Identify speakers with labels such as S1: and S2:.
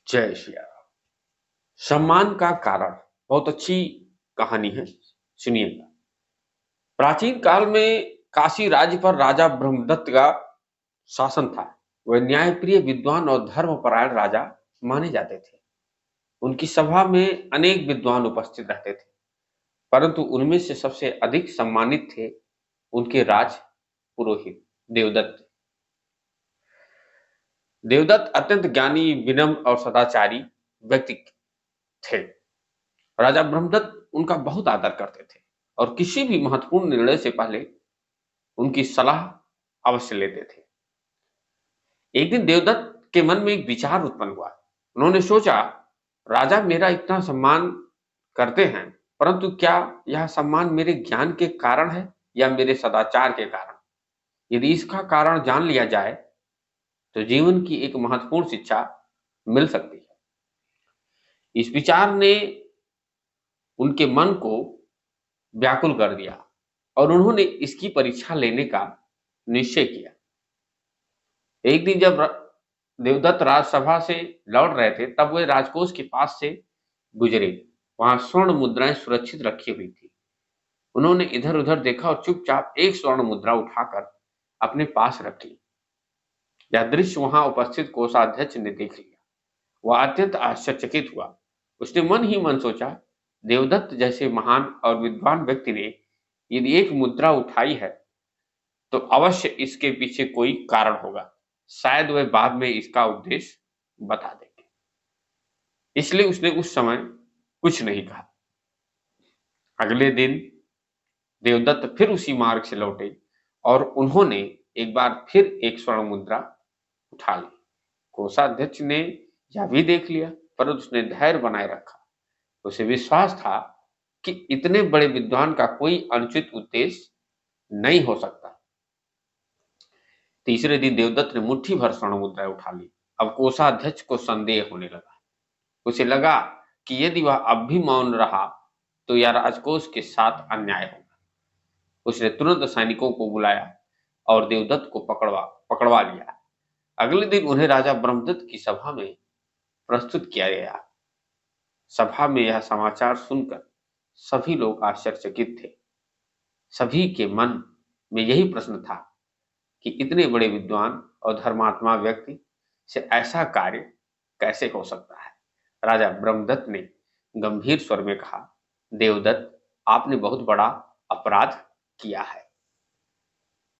S1: जय श्री राम। सम्मान का कारण बहुत अच्छी कहानी है, सुनिएगा। प्राचीन काल में काशी राज्य पर राजा ब्रह्मदत्त का शासन था। वह न्यायप्रिय, विद्वान और धर्मपरायण राजा माने जाते थे। उनकी सभा में अनेक विद्वान उपस्थित रहते थे, परंतु उनमें से सबसे अधिक सम्मानित थे उनके राज पुरोहित देवदत्त। देवदत्त अत्यंत ज्ञानी, विनम्र और सदाचारी व्यक्ति थे। राजा ब्रह्मदत्त उनका बहुत आदर करते थे और किसी भी महत्वपूर्ण निर्णय से पहले उनकी सलाह अवश्य लेते थे। एक दिन देवदत्त के मन में एक विचार उत्पन्न हुआ। उन्होंने सोचा, राजा मेरा इतना सम्मान करते हैं, परंतु क्या यह सम्मान मेरे ज्ञान के कारण है या मेरे सदाचार के कारण? यदि इसका कारण जान लिया जाए तो जीवन की एक महत्वपूर्ण शिक्षा मिल सकती है। इस विचार ने उनके मन को व्याकुल कर दिया और उन्होंने इसकी परीक्षा लेने का निश्चय किया। एक दिन जब देवदत्त राजसभा से लौट रहे थे, तब वे राजकोष के पास से गुजरे। वहां स्वर्ण मुद्राएं सुरक्षित रखी हुई थी। उन्होंने इधर उधर देखा और चुपचाप एक स्वर्ण मुद्रा उठाकर अपने पास रख ली। यह दृश्य वहां उपस्थित कोषाध्यक्ष ने देख लिया। वह अत्यंत आश्चर्यचकित हुआ। उसने मन ही मन सोचा, देवदत्त जैसे महान और विद्वान व्यक्ति ने यदि एक मुद्रा उठाई है तो अवश्य इसके पीछे कोई कारण होगा। शायद वह बाद में इसका उद्देश्य बता देंगे। इसलिए उसने उस समय कुछ नहीं कहा। अगले दिन देवदत्त फिर उसी मार्ग से लौटे और उन्होंने एक बार फिर एक स्वर्ण मुद्रा उठा ली। कोषाध्यक्ष ने यह भी देख लिया, परंतु उसने धैर्य बनाए रखा। उसे विश्वास था कि इतने बड़े विद्वान का कोई अनुचित उद्देश्य नहीं हो सकता। तीसरे दिन देवदत्त ने मुट्ठी भर स्वर्ण मुद्राएं उठा ली। अब कोषाध्यक्ष को संदेह होने लगा। उसे लगा कि यदि वह अब भी मौन रहा तो यह राजकोष के साथ अन्याय होगा। उसने तुरंत सैनिकों को बुलाया और देवदत्त को पकड़वा लिया। अगले दिन उन्हें राजा ब्रह्मदत्त की सभा में प्रस्तुत किया गया। सभा में यह समाचार सुनकर सभी लोग आश्चर्यचकित थे। सभी के मन में यही प्रश्न था कि इतने बड़े विद्वान और धर्मात्मा व्यक्ति से ऐसा कार्य कैसे हो सकता है। राजा ब्रह्मदत्त ने गंभीर स्वर में कहा, देवदत्त, आपने बहुत बड़ा अपराध किया है।